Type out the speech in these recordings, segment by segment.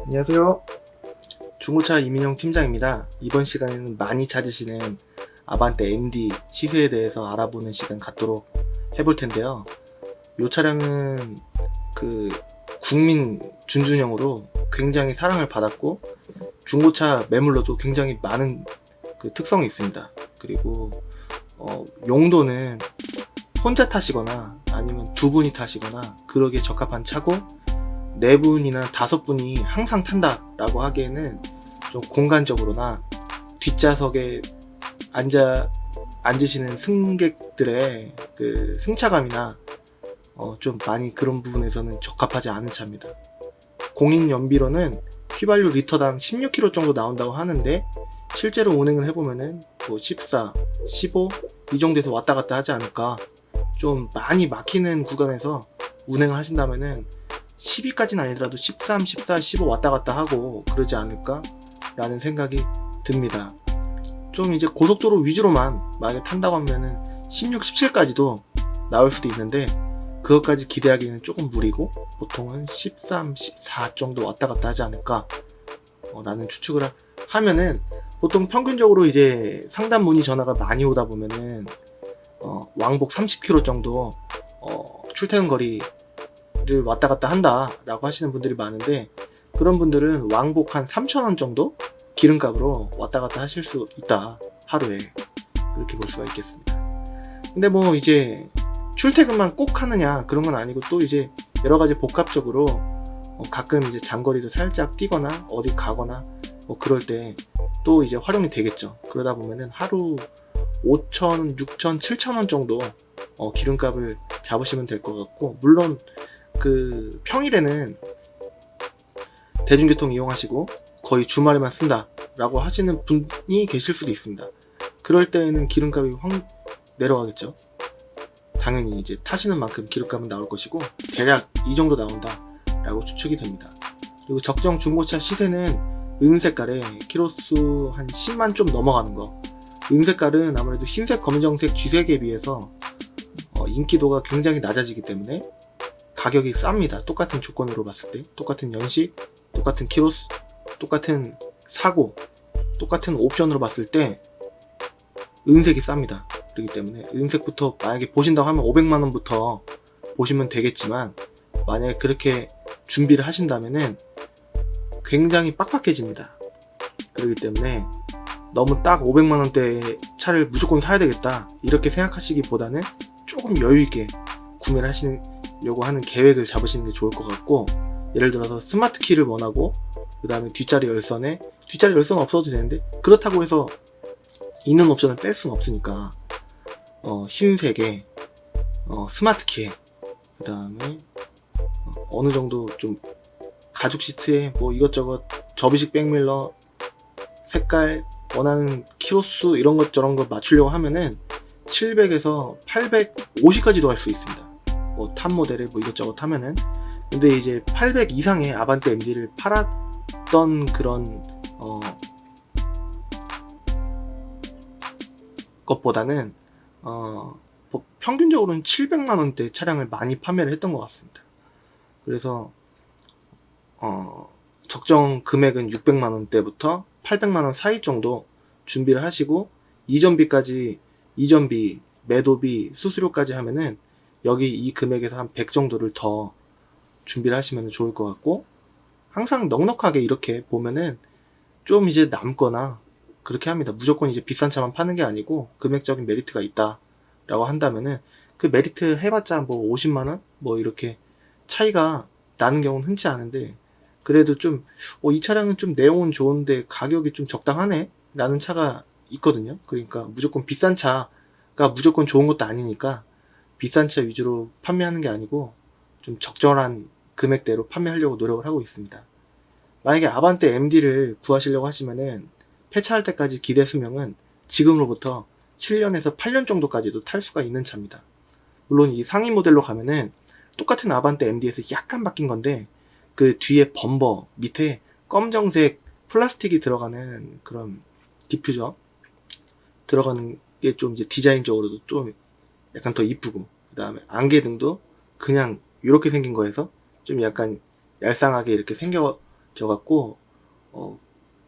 안녕하세요. 중고차 이민용 팀장입니다. 이번 시간에는 많이 찾으시는 아반떼 MD 시세에 대해서 알아보는 시간 갖도록 해볼 텐데요. 이 차량은 그 국민 준준형으로 굉장히 사랑을 받았고 중고차 매물로도 굉장히 많은 그 특성이 있습니다. 그리고 용도는 혼자 타시거나 아니면 두 분이 타시거나 그러기에 적합한 차고, 네 분이나 다섯 분이 항상 탄다라고 하기에는 좀 공간적으로나 뒷좌석에 앉으시는 승객들의 그 승차감이나 좀 많이 그런 부분에서는 적합하지 않은 차입니다. 공인 연비로는 휘발유 리터당 16km 정도 나온다고 하는데, 실제로 운행을 해보면은 뭐 14, 15 이 정도에서 왔다 갔다 하지 않을까. 좀 많이 막히는 구간에서 운행을 하신다면은 12까지는 아니더라도 13, 14, 15 왔다 갔다 하고 그러지 않을까 라는 생각이 듭니다. 좀 이제 고속도로 위주로만 만약에 탄다고 하면은 16, 17까지도 나올 수도 있는데, 그것까지 기대하기는 조금 무리고 보통은 13, 14 정도 왔다 갔다 하지 않을까 라는 추측을 하면은, 보통 평균적으로 이제 상담 문의 전화가 많이 오다 보면은 왕복 30km 정도 출퇴근 거리를 왔다 갔다 한다 라고 하시는 분들이 많은데, 그런 분들은 왕복 한 3,000원 정도 기름값으로 왔다 갔다 하실 수 있다, 하루에. 그렇게 볼 수가 있겠습니다. 근데 뭐 이제 출퇴근만 꼭 하느냐 그런 건 아니고, 또 이제 여러 가지 복합적으로 가끔 이제 장거리도 살짝 뛰거나 어디 가거나 그럴 때 또 이제 활용이 되겠죠. 그러다 보면은 하루 5,000, 6,000, 7,000원 정도 기름값을 잡으시면 될 것 같고, 물론 그 평일에는 대중교통 이용하시고 거의 주말에만 쓴다 라고 하시는 분이 계실 수도 있습니다. 그럴 때에는 기름값이 확 내려가겠죠. 당연히 이제 타시는 만큼 기름값은 나올 것이고, 대략 이 정도 나온다 라고 추측이 됩니다. 그리고 적정 중고차 시세는 은색깔에 키로수 한 10만 좀 넘어가는 거. 은색깔은 아무래도 흰색, 검정색, 쥐색에 비해서 인기도가 굉장히 낮아지기 때문에 가격이 쌉니다. 똑같은 조건으로 봤을 때, 똑같은 연식, 똑같은 키로수, 똑같은 사고, 똑같은 옵션으로 봤을 때 은색이 쌉니다. 그렇기 때문에 은색부터 만약에 보신다고 하면 500만원부터 보시면 되겠지만, 만약에 그렇게 준비를 하신다면은 굉장히 빡빡해집니다. 그렇기 때문에 너무 딱 500만원대 차를 무조건 사야 되겠다 이렇게 생각하시기보다는 조금 여유있게 구매를 하시려고 하는 계획을 잡으시는 게 좋을 것 같고, 예를 들어서 스마트 키를 원하고 그 다음에 뒷자리 열선은 없어도 되는데, 그렇다고 해서 있는 옵션을 뺄 수는 없으니까 흰색에 스마트 키에 그 다음에 어느 정도 좀 가죽 시트에 뭐 이것저것 접이식 백밀러 색깔 원하는 키로수 이런 것 저런 거 맞추려고 하면은 700에서 850까지도 갈 수 있습니다. 뭐 탑 모델에 뭐 이것저것 하면은. 근데 이제 800 이상의 아반떼 MD를 팔았던 그런 것보다는 평균적으로는 700만원대 차량을 많이 판매를 했던 것 같습니다. 그래서 적정 금액은 600만원대부터 800만원 사이 정도 준비를 하시고, 이전비, 매도비, 수수료까지 하면은 여기 이 금액에서 한 100 정도를 더 준비를 하시면 좋을 것 같고, 항상 넉넉하게 이렇게 보면은 좀 이제 남거나 그렇게 합니다. 무조건 이제 비싼 차만 파는 게 아니고 금액적인 메리트가 있다 라고 한다면은 그 메리트 해봤자 뭐 50만원 뭐 이렇게 차이가 나는 경우는 흔치 않은데, 그래도 좀 이 차량은 좀 내용은 좋은데 가격이 좀 적당하네 라는 차가 있거든요. 그러니까 무조건 비싼 차가 무조건 좋은 것도 아니니까 비싼 차 위주로 판매하는 게 아니고 좀 적절한 금액대로 판매하려고 노력을 하고 있습니다. 만약에 아반떼 MD를 구하시려고 하시면은 폐차할 때까지 기대 수명은 지금으로부터 7년에서 8년 정도까지도 탈 수가 있는 차입니다. 물론 이 상위 모델로 가면은 똑같은 아반떼 MD에서 약간 바뀐 건데, 그 뒤에 범버 밑에 검정색 플라스틱이 들어가는 그런 디퓨저 들어가는 게 좀 이제 디자인적으로도 좀 약간 더 이쁘고, 그 다음에 안개등도 그냥 이렇게 생긴 거에서 좀 약간 얄쌍하게 이렇게 생겨져 갖고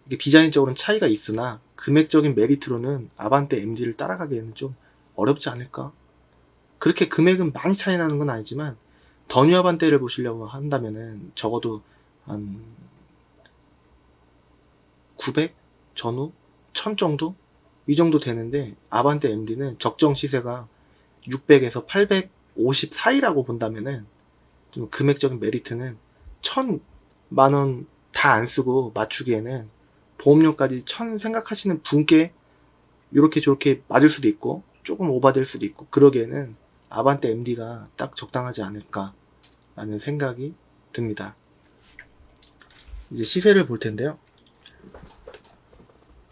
이게 디자인적으로는 차이가 있으나 금액적인 메리트로는 아반떼 MD를 따라가기에는 좀 어렵지 않을까. 그렇게 금액은 많이 차이 나는 건 아니지만 더 뉴 아반떼를 보시려고 한다면은 적어도 한 900 전후 1000 정도 이 정도 되는데, 아반떼 MD는 적정 시세가 600에서 850 사이라고 본다면은 좀 금액적인 메리트는 1000만원 다 안 쓰고 맞추기에는 보험료까지 1000 생각하시는 분께 요렇게 저렇게 맞을 수도 있고 조금 오바될 수도 있고 그러기에는 아반떼 MD가 딱 적당하지 않을까 라는 생각이 듭니다. 이제 시세를 볼 텐데요.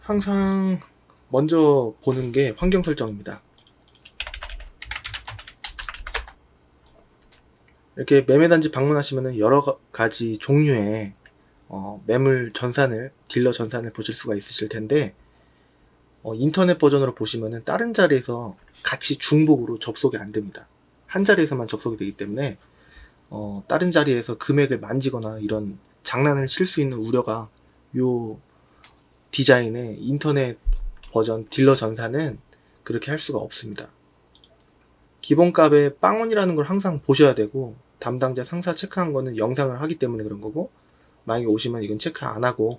항상 먼저 보는 게 환경 설정입니다. 이렇게 매매단지 방문하시면 여러 가지 종류의 매물 전산을, 딜러 전산을 보실 수가 있으실 텐데, 인터넷 버전으로 보시면은 다른 자리에서 같이 중복으로 접속이 안 됩니다. 한 자리에서만 접속이 되기 때문에 다른 자리에서 금액을 만지거나 이런 장난을 칠 수 있는 우려가 요 디자인의 인터넷 버전 딜러 전산은 그렇게 할 수가 없습니다. 기본값에 빵원이라는 걸 항상 보셔야 되고, 담당자 상사 체크한 거는 영상을 하기 때문에 그런 거고, 만약에 오시면 이건 체크 안 하고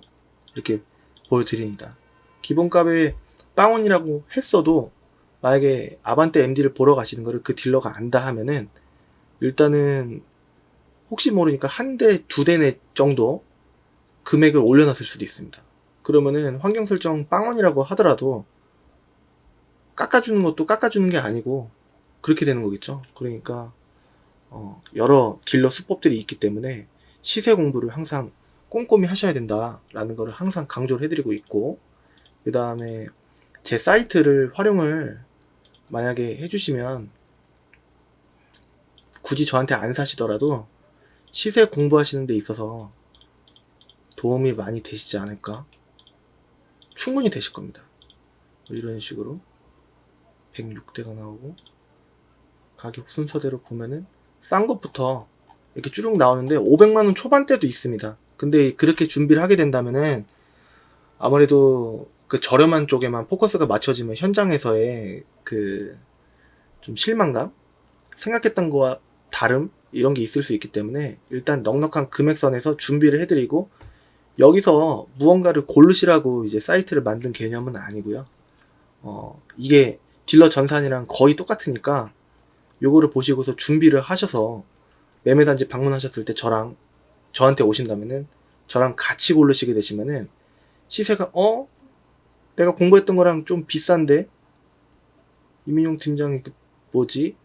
이렇게 보여드립니다. 기본값에 빵원이라고 했어도 만약에 아반떼 MD를 보러 가시는 거를 그 딜러가 안다 하면은 일단은 혹시 모르니까 한 대, 두 대 정도 금액을 올려놨을 수도 있습니다. 그러면은 환경 설정 빵원이라고 하더라도 깎아주는 것도 깎아주는 게 아니고 그렇게 되는 거겠죠. 그러니까 여러 딜러 수법들이 있기 때문에 시세 공부를 항상 꼼꼼히 하셔야 된다라는 것을 항상 강조를 해드리고 있고, 그 다음에 제 사이트를 활용을 만약에 해주시면 굳이 저한테 안 사시더라도 시세 공부하시는 데 있어서 도움이 많이 되시지 않을까? 충분히 되실 겁니다. 이런 식으로 106대가 나오고, 가격 순서대로 보면은 싼 것부터 이렇게 쭉 나오는데 500만원 초반대도 있습니다. 근데 그렇게 준비를 하게 된다면은 아무래도 그 저렴한 쪽에만 포커스가 맞춰지면 현장에서의 그 좀 실망감? 생각했던 거와 다름? 이런 게 있을 수 있기 때문에 일단 넉넉한 금액선에서 준비를 해드리고, 여기서 무언가를 고르시라고 이제 사이트를 만든 개념은 아니고요. 이게 딜러 전산이랑 거의 똑같으니까 요거를 보시고서 준비를 하셔서 매매단지 방문하셨을 때 저한테 오신다면은 저랑 같이 고르시게 되시면은 시세가 내가 공부했던 거랑 좀 비싼데 이민용 팀장이 뭐지?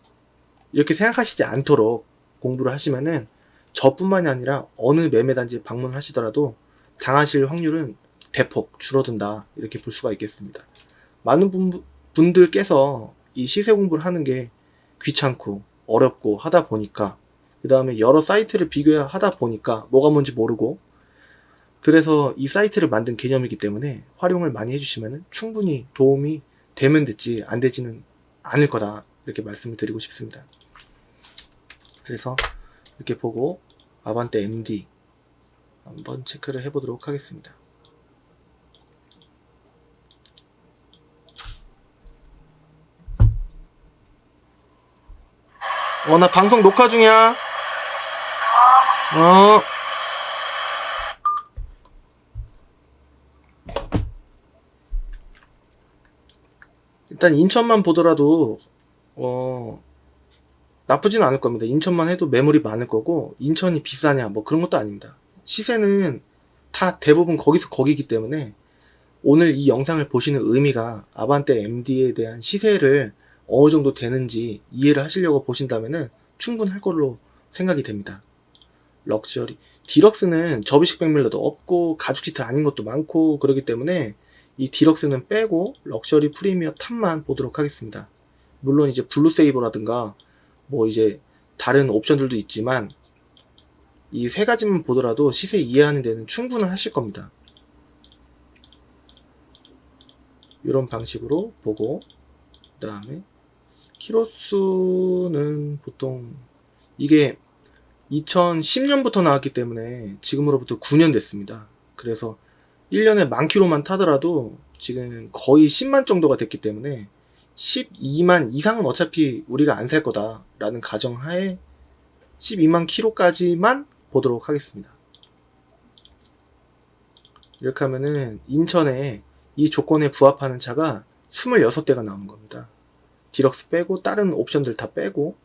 이렇게 생각하시지 않도록 공부를 하시면은 저뿐만이 아니라 어느 매매단지 방문하시더라도 당하실 확률은 대폭 줄어든다, 이렇게 볼 수가 있겠습니다. 많은 분들께서 이 시세 공부를 하는 게 귀찮고 어렵고 하다 보니까, 그 다음에 여러 사이트를 비교하다 보니까 뭐가 뭔지 모르고, 그래서 이 사이트를 만든 개념이기 때문에 활용을 많이 해주시면 충분히 도움이 되면 됐지 안 되지는 않을 거다, 이렇게 말씀을 드리고 싶습니다. 그래서 이렇게 보고 아반떼 MD 한번 체크를 해보도록 하겠습니다. 나 방송 녹화 중이야. 일단 인천만 보더라도 나쁘지는 않을 겁니다. 인천만 해도 매물이 많을 거고, 인천이 비싸냐 뭐 그런 것도 아닙니다. 시세는 다 대부분 거기서 거기기 때문에 오늘 이 영상을 보시는 의미가 아반떼 MD에 대한 시세를 어느 정도 되는지 이해를 하시려고 보신다면은 충분할 걸로 생각이 됩니다. 럭셔리 디럭스는 접이식 백밀러도 없고 가죽 시트 아닌 것도 많고 그러기 때문에 이 디럭스는 빼고 럭셔리 프리미어 탑만 보도록 하겠습니다. 물론 이제 블루세이버라든가 뭐 이제 다른 옵션들도 있지만 이 세 가지만 보더라도 시세 이해하는 데는 충분하실 겁니다. 이런 방식으로 보고, 그 다음에 키로수는 보통 이게 2010년부터 나왔기 때문에 지금으로부터 9년 됐습니다. 그래서 1년에 만 킬로만 타더라도 지금 거의 10만 정도가 됐기 때문에 12만 이상은 어차피 우리가 안 살 거다라는 가정하에 12만 킬로까지만 보도록 하겠습니다. 이렇게 하면은 인천에 이 조건에 부합하는 차가 26대가 나오는 겁니다. 디럭스 빼고 다른 옵션들 다 빼고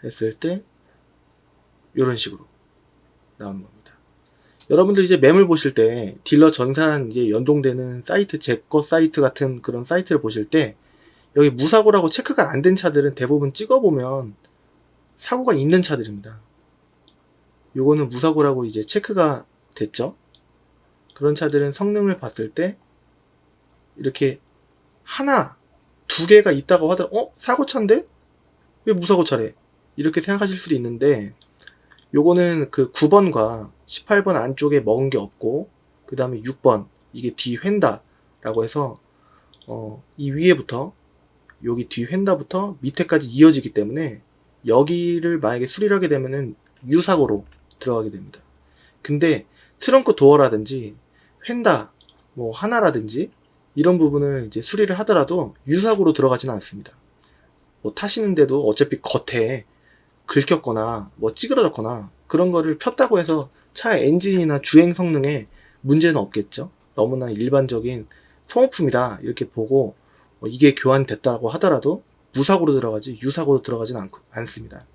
했을 때 이런 식으로 나오는 겁니다. 여러분들 이제 매물 보실 때 딜러 전산 이제 연동되는 사이트, 제거 사이트 같은 그런 사이트를 보실 때 여기 무사고라고 체크가 안 된 차들은 대부분 찍어보면 사고가 있는 차들입니다. 요거는 무사고라고 이제 체크가 됐죠. 그런 차들은 성능을 봤을 때 이렇게 하나, 두 개가 있다고 하더라도 사고차인데? 왜 무사고차래? 이렇게 생각하실 수도 있는데 요거는 그 9번과 18번 안쪽에 먹은 게 없고 그 다음에 6번 이게 뒤 휀다라고 해서 이 위에부터 여기 뒤 휀다부터 밑에까지 이어지기 때문에 여기를 만약에 수리를 하게 되면은 유사고로 들어가게 됩니다. 근데 트렁크 도어라든지 휀다 뭐 하나라든지 이런 부분을 이제 수리를 하더라도 유사고로 들어가지는 않습니다. 뭐 타시는데도 어차피 겉에 긁혔거나 뭐 찌그러졌거나 그런 거를 폈다고 해서 차의 엔진이나 주행 성능에 문제는 없겠죠. 너무나 일반적인 소모품이다 이렇게 보고 이게 교환됐다고 하더라도 무사고로 들어가지 유사고로 들어가진 않습니다.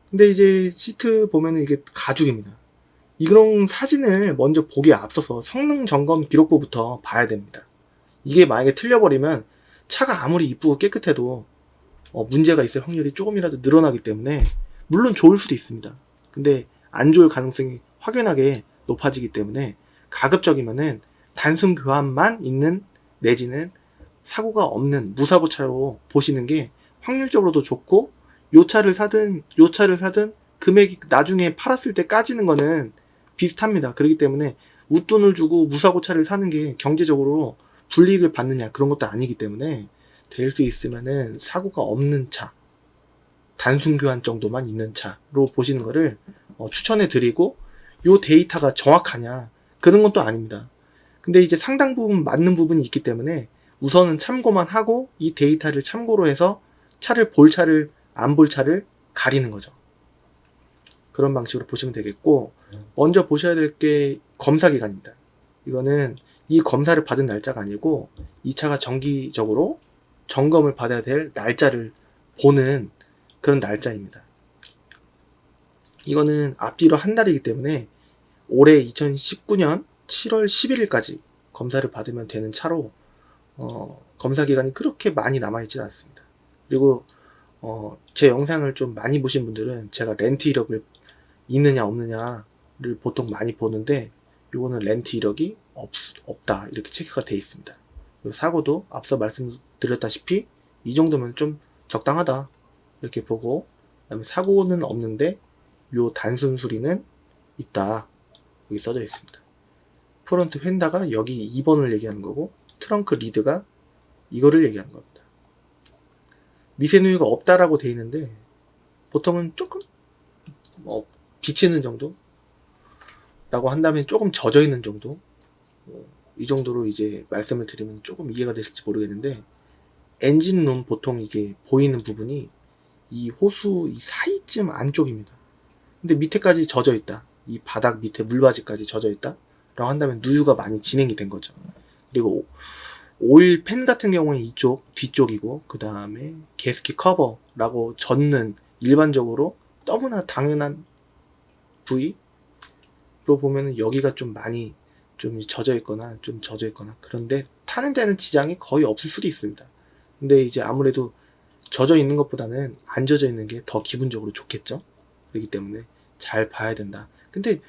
근데 이제 시트 보면은 이게 가죽입니다. 이런 사진을 먼저 보기에 앞서서 성능 점검 기록부부터 봐야 됩니다. 이게 만약에 틀려버리면 차가 아무리 이쁘고 깨끗해도 문제가 있을 확률이 조금이라도 늘어나기 때문에 물론 좋을 수도 있습니다. 근데 안 좋을 가능성이 확연하게 높아지기 때문에 가급적이면은 단순 교환만 있는 내지는 사고가 없는 무사고 차로 보시는 게 확률적으로도 좋고 요 차를 사든 금액이 나중에 팔았을 때 까지는 거는 비슷합니다. 그렇기 때문에 웃돈을 주고 무사고 차를 사는 게 경제적으로 불이익을 받느냐 그런 것도 아니기 때문에 될 수 있으면은 사고가 없는 차, 단순 교환 정도만 있는 차로 보시는 거를 추천해 드리고 요 데이터가 정확하냐 그런 건 또 아닙니다. 근데 이제 상당 부분 맞는 부분이 있기 때문에 우선은 참고만 하고 이 데이터를 참고로 해서 차를 볼 차를 안 볼 차를 가리는 거죠. 그런 방식으로 보시면 되겠고 먼저 보셔야 될 게 검사 기간입니다. 이거는 이 검사를 받은 날짜가 아니고 이 차가 정기적으로 점검을 받아야 될 날짜를 보는 그런 날짜입니다. 이거는 앞뒤로 한 달이기 때문에 올해 2019년 7월 11일까지 검사를 받으면 되는 차로 검사 기간이 그렇게 많이 남아있지는 않습니다. 그리고 제 영상을 좀 많이 보신 분들은 제가 렌트 이력을 있느냐 없느냐를 보통 많이 보는데 이거는 렌트 이력이 없다 이렇게 체크가 되어 있습니다. 사고도 앞서 말씀드렸다시피 이 정도면 좀 적당하다 이렇게 보고 그다음에 사고는 없는데 요 단순 수리는 있다 여기 써져 있습니다. 프론트 휀다가 여기 2번을 얘기하는 거고 트렁크 리드가 이거를 얘기하는 겁니다. 미세누유가 없다라고 되어 있는데 보통은 조금 비치는 정도 라고 한다면 조금 젖어 있는 정도 이 정도로 이제 말씀을 드리면 조금 이해가 되실지 모르겠는데 엔진룸 보통 이게 보이는 부분이 이 호수 이 사이쯤 안쪽입니다. 근데 밑에까지 젖어 있다. 이 바닥 밑에 물바지까지 젖어 있다. 라고 한다면 누유가 많이 진행이 된 거죠. 그리고 오일 팬 같은 경우는 이쪽 뒤쪽이고 그 다음에 게스킷 커버라고 젖는 일반적으로 너무나 당연한 부위로 보면 여기가 좀 많이 좀 젖어 있거나 그런데 타는 데는 지장이 거의 없을 수도 있습니다. 근데 이제 아무래도 젖어 있는 것보다는 안 젖어 있는 게 더 기분적으로 좋겠죠. 그렇기 때문에 잘 봐야 된다. 근데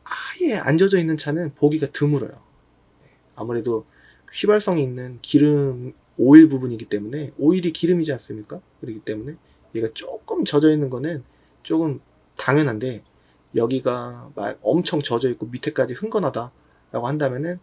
아예 안 젖어 있는 차는 보기가 드물어요. 아무래도 휘발성이 있는 기름 오일 부분이기 때문에 오일이 기름이지 않습니까? 그렇기 때문에 얘가 조금 젖어 있는 거는 조금 당연한데 여기가 막 엄청 젖어 있고 밑에까지 흥건하다 라고 한다면은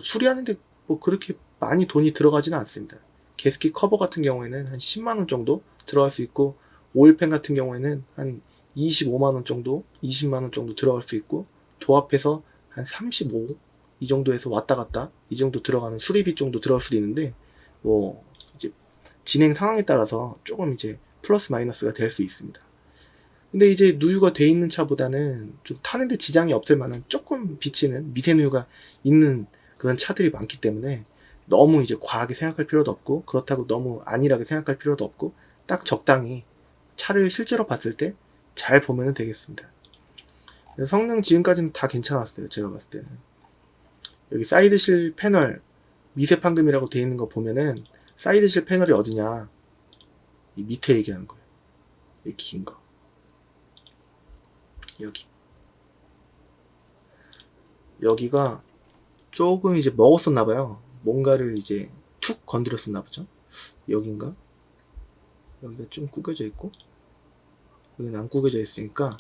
수리하는데 뭐 그렇게 많이 돈이 들어가지는 않습니다. 게스킷 커버 같은 경우에는 한 10만원 정도 들어갈 수 있고 오일팬 같은 경우에는 한 25만원 정도, 20만원 정도 들어갈 수 있고, 도합해서 한 35, 이 정도에서 왔다 갔다, 이 정도 들어가는 수리비 정도 들어갈 수도 있는데, 뭐, 이제, 진행 상황에 따라서 조금 이제 플러스 마이너스가 될 수 있습니다. 근데 이제 누유가 돼 있는 차보다는 좀 타는데 지장이 없을 만한 조금 비치는 미세 누유가 있는 그런 차들이 많기 때문에 너무 이제 과하게 생각할 필요도 없고, 그렇다고 너무 안일하게 생각할 필요도 없고, 딱 적당히 차를 실제로 봤을 때 잘 보면 되겠습니다. 성능 지금까지는 다 괜찮았어요. 제가 봤을 때는. 여기 사이드실 패널 미세 판금이라고 되어 있는 거 보면은 사이드실 패널이 어디냐, 이 밑에 얘기하는 거예요. 이 긴 거, 여기가 조금 이제 먹었었나봐요. 뭔가를 이제 툭 건드렸었나보죠. 여긴가? 여기가 좀 구겨져 있고, 여기는 안 구겨져 있으니까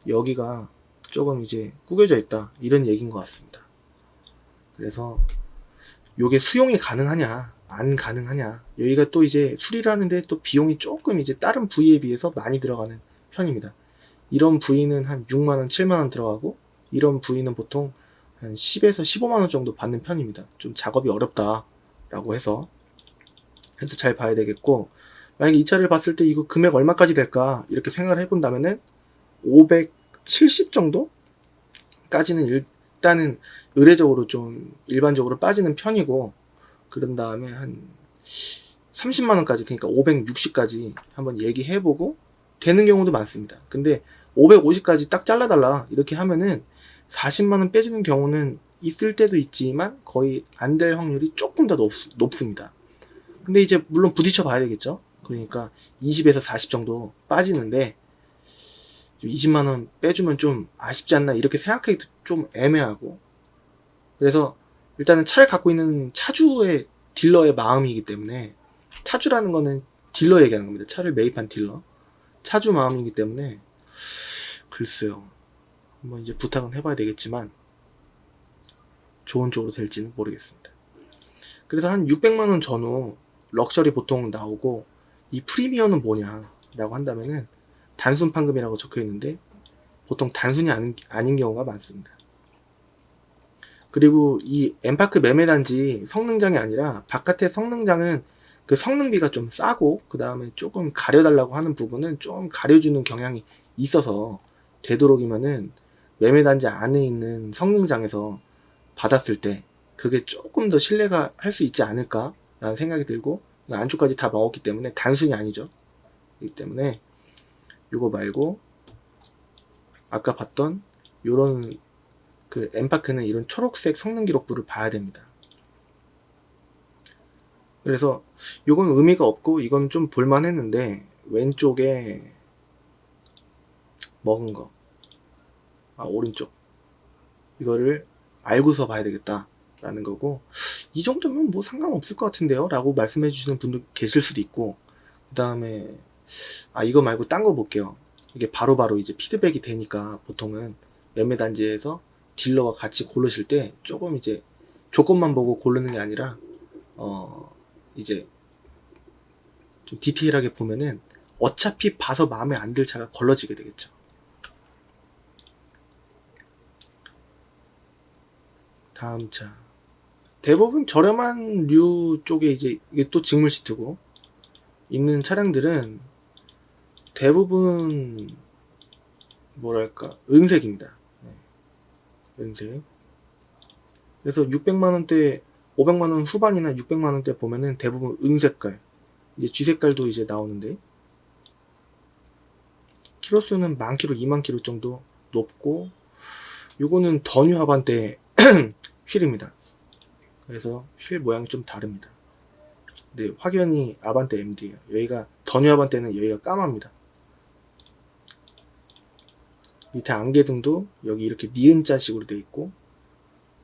여기가 조금 이제 구겨져 있다, 이런 얘기인 것 같습니다. 그래서 요게 수용이 가능하냐 안 가능하냐, 여기가 또 이제 수리를 하는데 또 비용이 조금 이제 다른 부위에 비해서 많이 들어가는 편입니다. 이런 부위는 한 6만원 7만원 들어가고, 이런 부위는 보통 한 10에서 15만원 정도 받는 편입니다. 좀 작업이 어렵다 라고 해서. 그래서 잘 봐야 되겠고, 만약에 이 차를 봤을 때 이거 금액 얼마까지 될까 이렇게 생각을 해본다면은 570 정도까지는 일단은 의례적으로 좀 일반적으로 빠지는 편이고, 그런 다음에 한 30만원까지, 그러니까 560까지 한번 얘기해보고 되는 경우도 많습니다. 근데 550까지 딱 잘라달라 이렇게 하면은 40만원 빼주는 경우는 있을 때도 있지만 거의 안 될 확률이 조금 더 높습니다. 근데 이제 물론 부딪혀 봐야 되겠죠. 그러니까 20에서 40 정도 빠지는데 20만원 빼주면 좀 아쉽지 않나 이렇게 생각하기도 좀 애매하고, 그래서 일단은 차를 갖고 있는 차주의 딜러의 마음이기 때문에, 차주라는 거는 딜러 얘기하는 겁니다. 차를 매입한 딜러, 차주 마음이기 때문에 글쎄요, 한번 이제 부탁은 해봐야 되겠지만 좋은 쪽으로 될지는 모르겠습니다. 그래서 한 600만원 전후 럭셔리 보통 나오고, 이 프리미엄은 뭐냐 라고 한다면은 단순 판금이라고 적혀 있는데 보통 단순이 아닌 경우가 많습니다. 그리고 이 엠파크 매매단지 성능장이 아니라 바깥의 성능장은 그 성능비가 좀 싸고, 그 다음에 조금 가려달라고 하는 부분은 좀 가려주는 경향이 있어서 되도록이면은 매매단지 안에 있는 성능장에서 받았을 때 그게 조금 더 신뢰가 할 수 있지 않을까 라는 생각이 들고, 안쪽까지 다 먹었기 때문에 단순이 아니죠. 그렇기 때문에 이거 말고 아까 봤던 요런 그 엠파크는 이런 초록색 성능 기록부를 봐야 됩니다. 그래서 요건 의미가 없고 이건 좀 볼만 했는데, 왼쪽에 먹은 거, 오른쪽, 이거를 알고서 봐야 되겠다 라는 거고, 이 정도면 뭐 상관없을 것 같은데요 라고 말씀해 주시는 분도 계실 수도 있고, 그 다음에 이거 말고 딴 거 볼게요. 이게 바로바로 이제 피드백이 되니까 보통은 매매단지에서 딜러와 같이 고르실 때 조금 이제 조건만 보고 고르는 게 아니라 이제 좀 디테일하게 보면은 어차피 봐서 마음에 안 들 차가 걸러지게 되겠죠. 다음 차, 대부분 저렴한 류 쪽에 이제 이게 또 직물 시트고 있는 차량들은 대부분 뭐랄까 은색입니다. 은색. 그래서 600만원대 500만원 후반이나 600만원대 보면은 대부분 은색깔, 이제 G색깔도 이제 나오는데, 키로수는 10,000km, 20,000km 정도 높고, 요거는 더뉴 하반대 휠입니다. 그래서 휠 모양이 좀 다릅니다. 근데 확연히 아반떼 MD예요. 여기가 더뉴 아반떼는 여기가 까맣니다. 밑에 안개등도 여기 이렇게 니은자 식으로 되어 있고,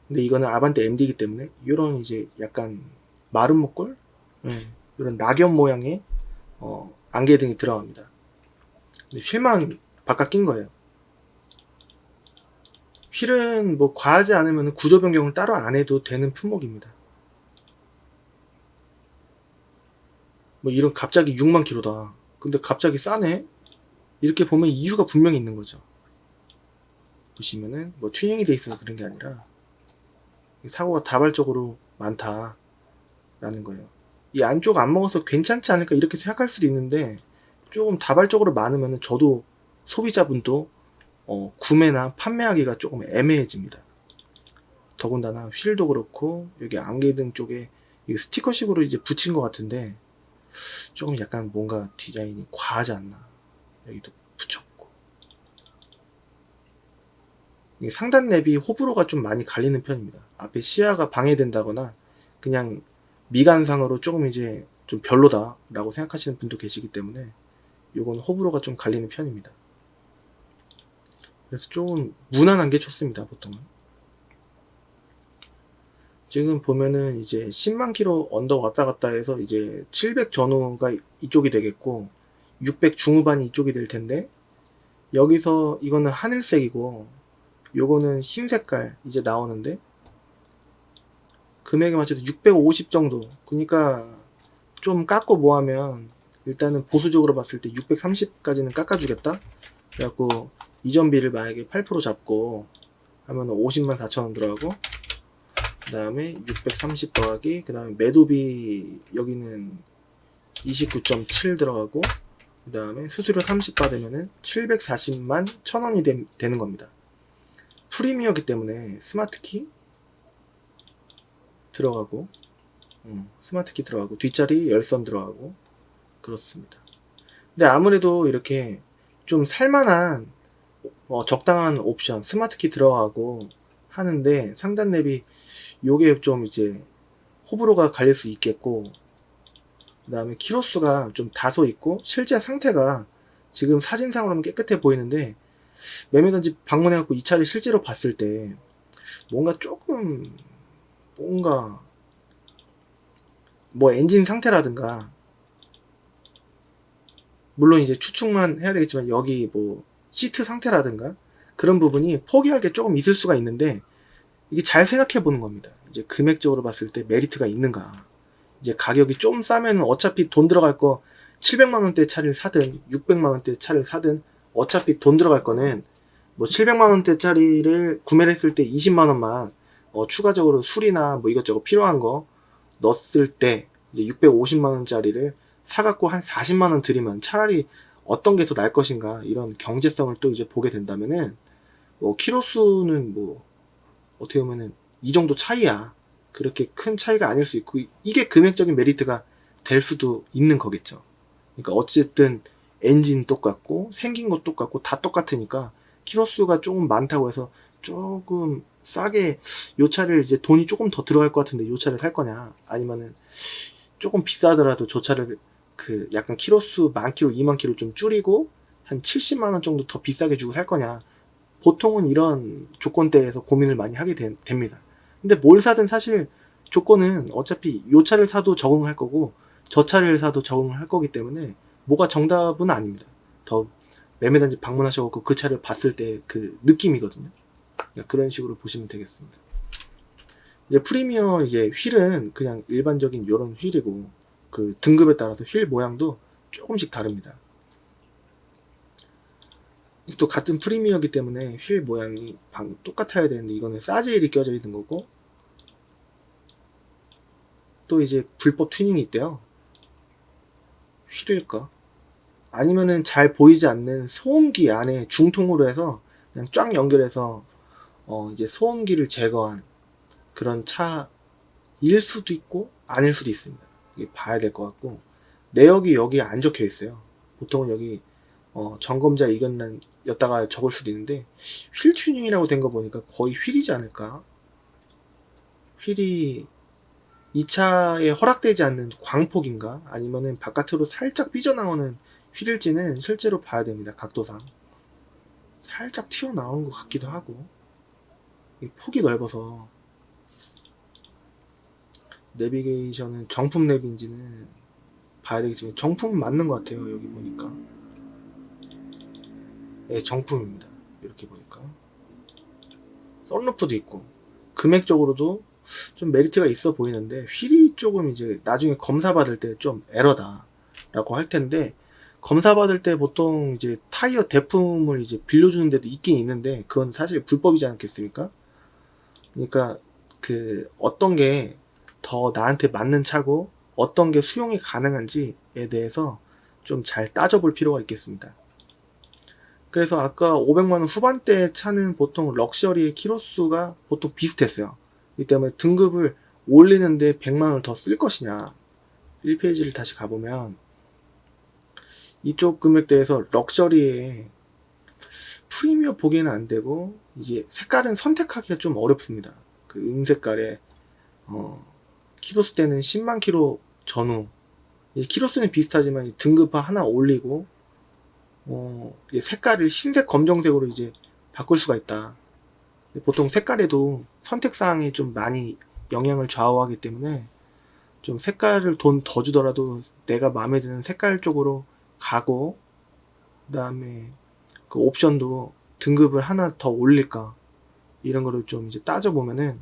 근데 이거는 아반떼 MD이기 때문에 이런 이제 약간 마른 목골, 이런 낙엽 모양의 안개등이 들어갑니다. 근데 휠만 바깥 낀 거예요. 휠은 뭐 과하지 않으면 구조 변경을 따로 안 해도 되는 품목입니다. 뭐 이런 갑자기 60,000km다. 근데 갑자기 싸네? 이렇게 보면 이유가 분명히 있는 거죠. 보시면은 뭐 튜닝이 돼 있어서 그런 게 아니라 사고가 다발적으로 많다라는 거예요. 이 안쪽 안 먹어서 괜찮지 않을까 이렇게 생각할 수도 있는데 조금 다발적으로 많으면 저도 소비자분도 구매나 판매하기가 조금 애매해집니다. 더군다나 휠도 그렇고 여기 안개등 쪽에 스티커식으로 이제 붙인 것 같은데 조금 약간 뭔가 디자인이 과하지 않나. 여기도 붙였고 이게 상단 랩이 호불호가 좀 많이 갈리는 편입니다. 앞에 시야가 방해된다거나 그냥 미관상으로 조금 이제 좀 별로다 라고 생각하시는 분도 계시기 때문에 요건 호불호가 좀 갈리는 편입니다. 그래서 좀 무난한 게 좋습니다. 보통은 지금 보면은 이제 10만 킬로 언더 왔다 갔다 해서 이제 700 전후가 이쪽이 되겠고 600 중후반이 이쪽이 될 텐데 여기서 이거는 하늘색이고 요거는 흰 색깔 이제 나오는데 금액에 맞춰서 650 정도. 그러니까 좀 깎고 뭐하면 일단은 보수적으로 봤을 때 630까지는 깎아주겠다. 그래갖고 이전비를 만약에 8% 잡고 하면 50만 4천원 들어가고 그 다음에 630 더하기 그 다음에 매도비 여기는 29.7 들어가고 그 다음에 수수료 30 받으면은 740만 1000원이 되는 겁니다. 프리미어기 때문에 스마트키 들어가고 스마트키 들어가고 뒷자리 열선 들어가고 그렇습니다. 근데 아무래도 이렇게 좀 살만한 적당한 옵션 스마트키 들어가고 하는데 상단 랩이 요게 좀 이제 호불호가 갈릴 수 있겠고 그 다음에 키로수가 좀 다소 있고 실제 상태가 지금 사진상으로는 깨끗해 보이는데 매매단지 방문해갖고 이 차를 실제로 봤을 때 뭔가 조금 뭔가 뭐 엔진 상태라든가 물론 이제 추측만 해야 되겠지만 여기 뭐 시트 상태라든가 그런 부분이 포기할 게 조금 있을 수가 있는데 이게 잘 생각해 보는 겁니다. 이제 금액적으로 봤을 때 메리트가 있는가. 이제 가격이 좀 싸면 어차피 돈 들어갈 거 700만원대 차를 사든 600만원대 차를 사든 어차피 돈 들어갈 거는 뭐 700만원대 짜리를 구매를 했을 때 20만원만 추가적으로 수리나 뭐 이것저것 필요한 거 넣었을 때 이제 650만원짜리를 사갖고 한 40만원 들이면 차라리 어떤 게 더 나을 것인가 이런 경제성을 또 이제 보게 된다면은 뭐 키로수는 뭐 어떻게 보면은 이 정도 차이야. 그렇게 큰 차이가 아닐 수 있고 이게 금액적인 메리트가 될 수도 있는 거겠죠. 그러니까 어쨌든 엔진 똑같고 생긴 것 똑같고 다 똑같으니까 키로수가 조금 많다고 해서 조금 싸게 요 차를 이제 돈이 조금 더 들어갈 것 같은데 요 차를 살 거냐 아니면은 조금 비싸더라도 저 차를 그 약간 키로수 10,000km 20,000km 좀 줄이고 한 70만원 정도 더 비싸게 주고 살 거냐 보통은 이런 조건대에서 고민을 많이 하게 됩니다. 근데 뭘 사든 사실 조건은 어차피 요 차를 사도 적응할 거고 저 차를 사도 적응할 거기 때문에 뭐가 정답은 아닙니다. 더 매매단지 방문하셔서 그 차를 봤을 때 그 느낌이거든요. 그러니까 그런 식으로 보시면 되겠습니다. 이제 프리미어 이제 휠은 그냥 일반적인 요런 휠이고 그 등급에 따라서 휠 모양도 조금씩 다릅니다. 또 같은 프리미어이기 때문에 휠 모양이 똑같아야 되는데 이거는 사제일이 껴져 있는 거고 또 이제 불법 튜닝이 있대요. 휠일까? 아니면은 잘 보이지 않는 소음기 안에 중통으로 해서 그냥 쫙 연결해서 이제 소음기를 제거한 그런 차일 수도 있고 아닐 수도 있습니다. 이게 봐야 될 것 같고 내역이 여기 안 적혀 있어요. 보통은 여기 점검자 의견란였다가 적을 수도 있는데 휠 튜닝이라고 된 거 보니까 거의 휠이지 않을까? 휠이 이 차에 허락되지 않는 광폭인가? 아니면은 바깥으로 살짝 삐져나오는 휠일지는 실제로 봐야 됩니다. 각도상 살짝 튀어나온 것 같기도 하고 폭이 넓어서 내비게이션은 정품 랩인지는 봐야 되겠지만 정품은 맞는 것 같아요. 여기 보니까 네, 정품입니다. 이렇게 보니까 썬루프도 있고 금액적으로도 좀 메리트가 있어 보이는데 휠이 조금 이제 나중에 검사 받을 때 좀 에러다 라고 할 텐데 검사 받을 때 보통 이제 타이어 대품을 이제 빌려주는 데도 있긴 있는데 그건 사실 불법이지 않겠습니까? 그러니까 그 어떤 게 더 나한테 맞는 차고 어떤 게 수용이 가능한지에 대해서 좀 잘 따져볼 필요가 있겠습니다. 그래서 아까 500만원 후반대 차는 보통 럭셔리의 키로수가 보통 비슷했어요. 이 때문에 등급을 올리는데 100만원을 더 쓸 것이냐. 1페이지를 다시 가보면 이쪽 금액대에서 럭셔리에 프리미엄 보기에는 안 되고 이게 색깔은 선택하기가 좀 어렵습니다. 그 은색깔에 키로수 때는 10만 킬로 전후 키로수는 비슷하지만 등급화 하나 올리고 색깔을 흰색 검정색으로 이제 바꿀 수가 있다. 보통 색깔에도 선택사항이 좀 많이 영향을 좌우하기 때문에 좀 색깔을 돈 더 주더라도 내가 마음에 드는 색깔 쪽으로 가고 그 다음에 그 옵션도 등급을 하나 더 올릴까 이런 거를 좀 이제 따져보면은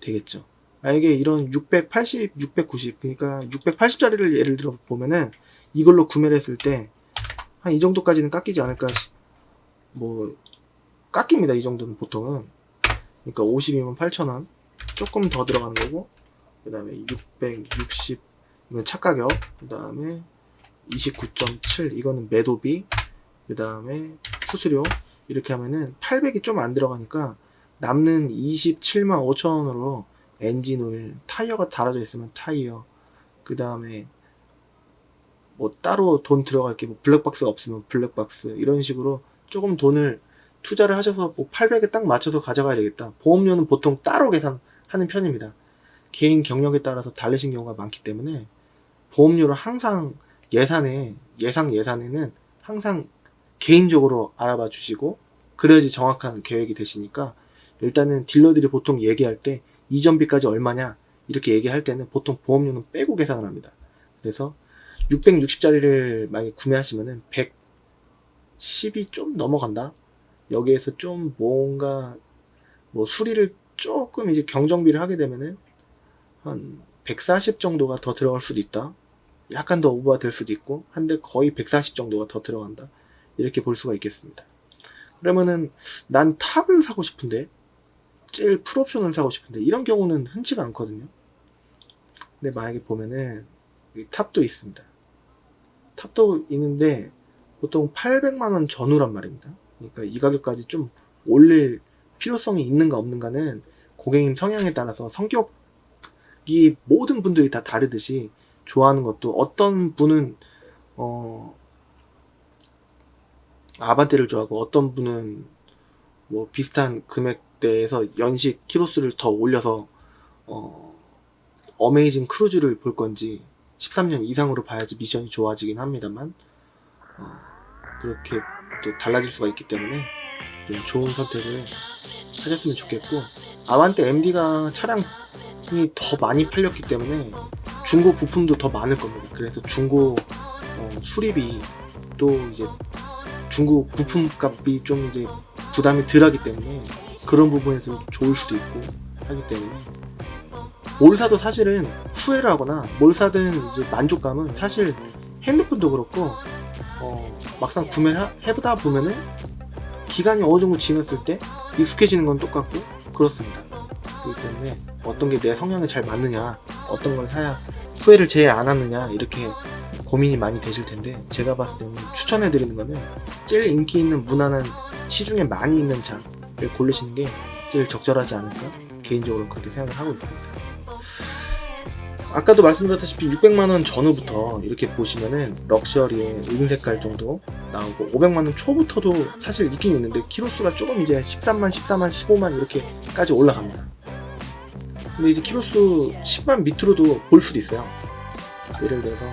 되겠죠. 만약에 이런 680, 690 그러니까 680짜리를 예를 들어 보면은 이걸로 구매를 했을 때 한 이 정도까지는 깎이지 않을까 뭐 깎입니다. 이 정도는 보통은. 그러니까 52만 8천원 조금 더 들어가는 거고 그 다음에 660 이건 차 가격 그 다음에 29.7 이거는 매도비 그 다음에 수수료 이렇게 하면은 800이 좀 안 들어가니까 남는 27만 5천원으로 엔진 오일 타이어가 달아져 있으면 타이어 그 다음에 뭐 따로 돈 들어갈 게 뭐 블랙박스가 없으면 블랙박스 이런 식으로 조금 돈을 투자를 하셔서 뭐 800에 딱 맞춰서 가져가야 되겠다. 보험료는 보통 따로 계산하는 편입니다. 개인 경력에 따라서 다르신 경우가 많기 때문에 보험료를 항상 예산에는 항상 개인적으로 알아봐 주시고 그래야지 정확한 계획이 되시니까 일단은 딜러들이 보통 얘기할 때 이전비까지 얼마냐 이렇게 얘기할 때는 보통 보험료는 빼고 계산을 합니다. 그래서 660짜리를 만약에 구매하시면은 110이 좀 넘어간다. 여기에서 좀 뭔가 뭐 수리를 조금 이제 경정비를 하게 되면은 한 140 정도가 더 들어갈 수도 있다. 약간 더 오버가 될 수도 있고 한데 거의 140 정도가 더 들어간다. 이렇게 볼 수가 있겠습니다. 그러면은 난 탑을 사고 싶은데 제일 풀옵션을 사고 싶은데 이런 경우는 흔치가 않거든요. 근데 만약에 보면은 탑도 있습니다. 탑도 있는데 보통 800만원 전후란 말입니다. 그러니까 이 가격까지 좀 올릴 필요성이 있는가 없는가는 고객님 성향에 따라서 성격이 모든 분들이 다 다르듯이 좋아하는 것도 어떤 분은 아반떼를 좋아하고 어떤 분은 뭐 비슷한 금액대에서 연식 키로수를 더 올려서 어메이징 크루즈를 볼 건지 13년 이상으로 봐야지 미션이 좋아지긴 합니다만 그렇게 또 달라질 수가 있기 때문에 좀 좋은 선택을 하셨으면 좋겠고 아반떼 MD가 차량이 더 많이 팔렸기 때문에 중고 부품도 더 많을 겁니다. 그래서 중고 수리비 또 이제 중고 부품 값이 좀 이제 부담이 덜하기 때문에 그런 부분에서 좋을 수도 있고 하기 때문에 뭘 사도 사실은 후회를 하거나 뭘 사든 이제 만족감은 사실 핸드폰도 그렇고 막상 구매를 해보다 보면은 기간이 어느 정도 지났을 때 익숙해지는 건 똑같고 그렇습니다. 그렇기 때문에 어떤 게 내 성향에 잘 맞느냐 어떤 걸 사야 후회를 제일 안 하느냐 이렇게 고민이 많이 되실 텐데 제가 봤을 때는 추천해 드리는 거는 제일 인기 있는 무난한 시중에 많이 있는 차를 고르시는 게 제일 적절하지 않을까 개인적으로 그렇게 생각을 하고 있습니다. 아까도 말씀드렸다시피 600만원 전후부터 이렇게 보시면은 럭셔리의 은색깔 정도 나오고 500만원 초부터도 사실 있긴 있는데 키로수가 조금 이제 13만, 14만, 15만 이렇게까지 올라갑니다. 근데 이제 키로수 10만 밑으로도 볼 수도 있어요. 예를 들어서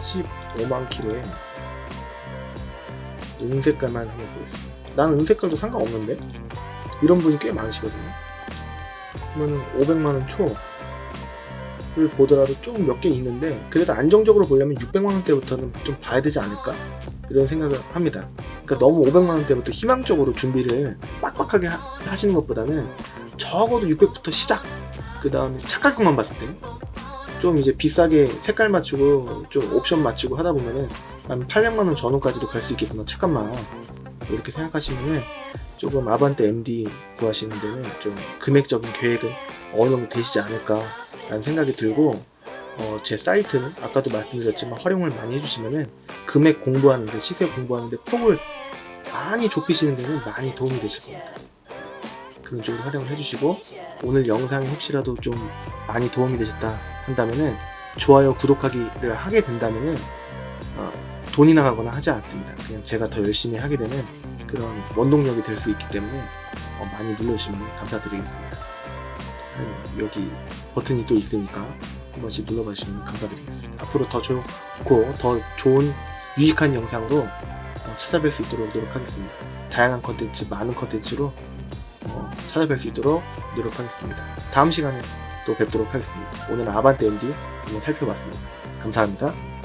15만 킬로에 은색깔만 한번 보겠습니다. 나는 은색깔도 상관없는데 이런 분이 꽤 많으시거든요. 그러면 500만원 초를 보더라도 좀 몇 개 있는데 그래도 안정적으로 보려면 600만원대부터는 좀 봐야 되지 않을까 이런 생각을 합니다. 그러니까 너무 500만원대부터 희망적으로 준비를 빡빡하게 하시는 것보다는 적어도 600부터 시작 그 다음에 차 가격만 봤을 때 좀 이제 비싸게 색깔 맞추고 좀 옵션 맞추고 하다 보면은 한 800만원 전후까지도 갈 수 있겠구나, 잠깐만, 이렇게 생각하시면은 조금 아반떼 MD 구하시는 데는 좀 금액적인 계획은 어느 정도 되시지 않을까 라는 생각이 들고, 제 사이트 아까도 말씀드렸지만 활용을 많이 해주시면은 금액 공부하는데, 시세 공부하는데 폭을 많이 좁히시는 데는 많이 도움이 되실 겁니다. 그런 쪽으로 활용을 해주시고, 오늘 영상이 혹시라도 좀 많이 도움이 되셨다 한다면은 좋아요, 구독하기를 하게 된다면은 돈이 나가거나 하지 않습니다. 그냥 제가 더 열심히 하게 되는 그런 원동력이 될 수 있기 때문에 많이 눌러주시면 감사드리겠습니다. 여기 버튼이 또 있으니까 한 번씩 눌러봐 주시면 감사드리겠습니다. 앞으로 더 좋고 더 좋은 유익한 영상으로 찾아뵐 수 있도록 노력하겠습니다. 다양한 컨텐츠, 많은 컨텐츠로 찾아뵐 수 있도록 노력하겠습니다. 다음 시간에 또 뵙도록 하겠습니다. 오늘은 아반떼 MD 한번 살펴봤습니다. 감사합니다.